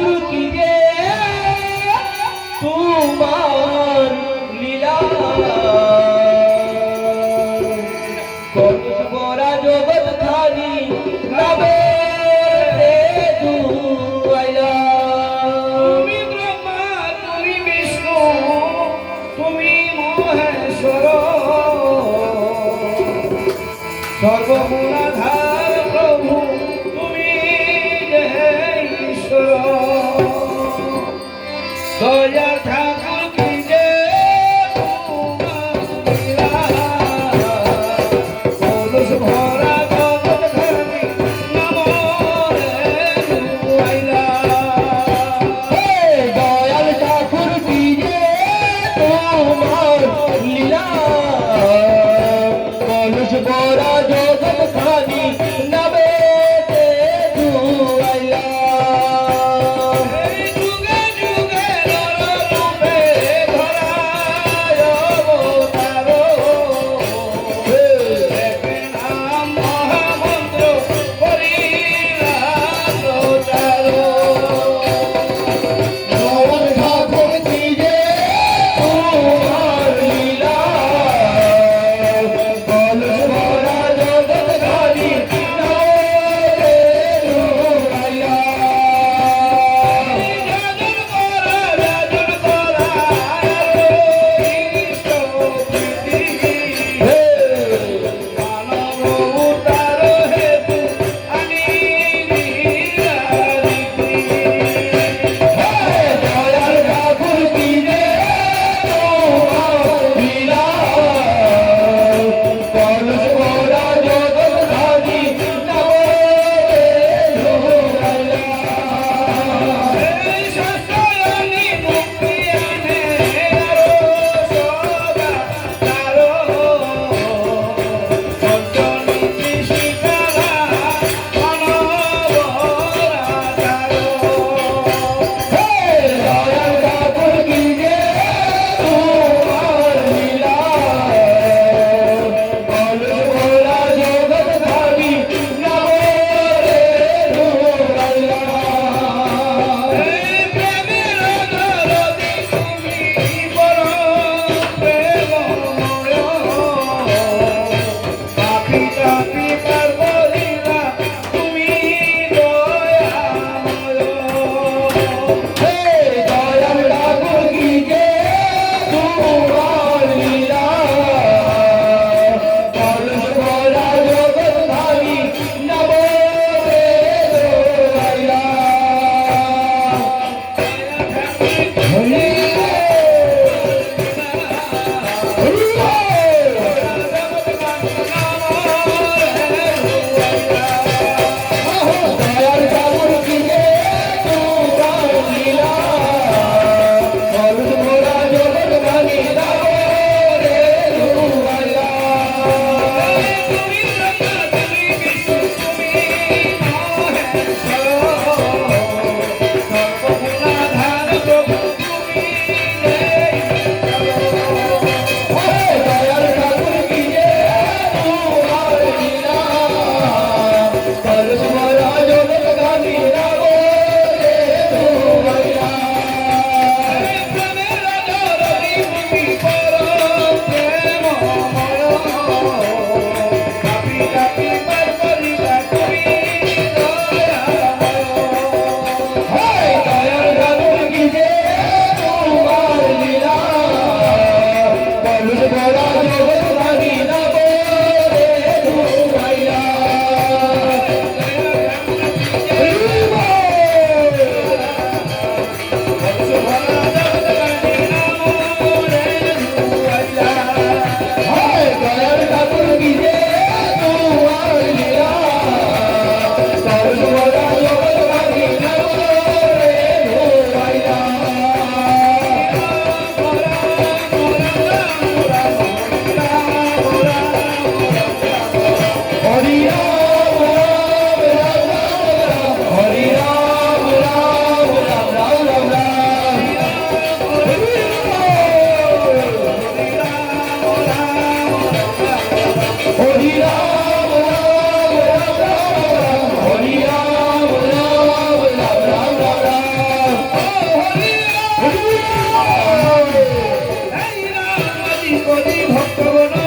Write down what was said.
ठाकुर की जय तुम्हार लीला कलुष भरा जगत खानी नवे दुआइला তুমি ব্রহ্মা তুমি বিষ্ণু তুমি মহেশ্বর সর্বগুণাধার প্রভু তুমি যে ঈশ্বর দয়া ঠাকুর কি যে তোমার লীলা কলুষ ভরা জগৎ খানি নমো রে দুয়াইলা दयाल ठाकुर की जय तुम्हार लीला कलुष भरा जगत खानी नवे दुआइला যুগে যুগে নররূপে ধরায় অবতার একে নাম মহামন্ত্র করিলা প্রচার दयाल ठाकुर की जय तुम्हार लीला कलुष भरा जगत खानी नवे दुआइला রাজন করা ইষ্ট প্রীতি মানব উতার হেতু আনিলি রাজনীতি दयाल ठाकुर की जय तुम्हार लीला कलुष भरा जगत खानी नवे दुआइला এই শাস্ত্রায়নি মুক্তি আনে আরো সদা তারো সত্যনীতি শিখালা মানবরাচারো दयाल ठाकुर की जय तुम्हार लीला कलुष भरा जगत खानी नवे दुआइला এই প্রেমের নরদি তুমি বড় প্রেমময় পাপি তাপি পার বলিলা তুমি দয়াময় दयाल ठाकुर की जय तुम्हार लीला कलुष भरा जगत खानी नवे दुआइला हरि दयाल ठाकुर की जय तुम्हार लीला कलुष भरा जगत खानी नवे दुआइला তুমি ব্রহ্মা তুমি বিষ্ণু তুমি মহেশ্বর সর্বগুণাধার প্রভু তুমি যে ঈশ্বর दयाल ठाकुर की जय तुम्हार लीला कलुष भरा जगत खानी नवे दुआइला প্রেমের নরদি তুমি বড় প্রেমময় পাপি তাপি পার বলিলা তুমি দয়াময় दयाल ठाकुर की जय तुम्हार लीला कलुष भरा जगत खानी नवे दुआइला दयाल ठाकुर की जय तुम्हार लीला कलुष भरा जगत खानी नवे दुआइला हरि राम राम राम राम हरि राम राम राम राम राम हरि राम राम राम राम हरि राम राम राम राम राम গগন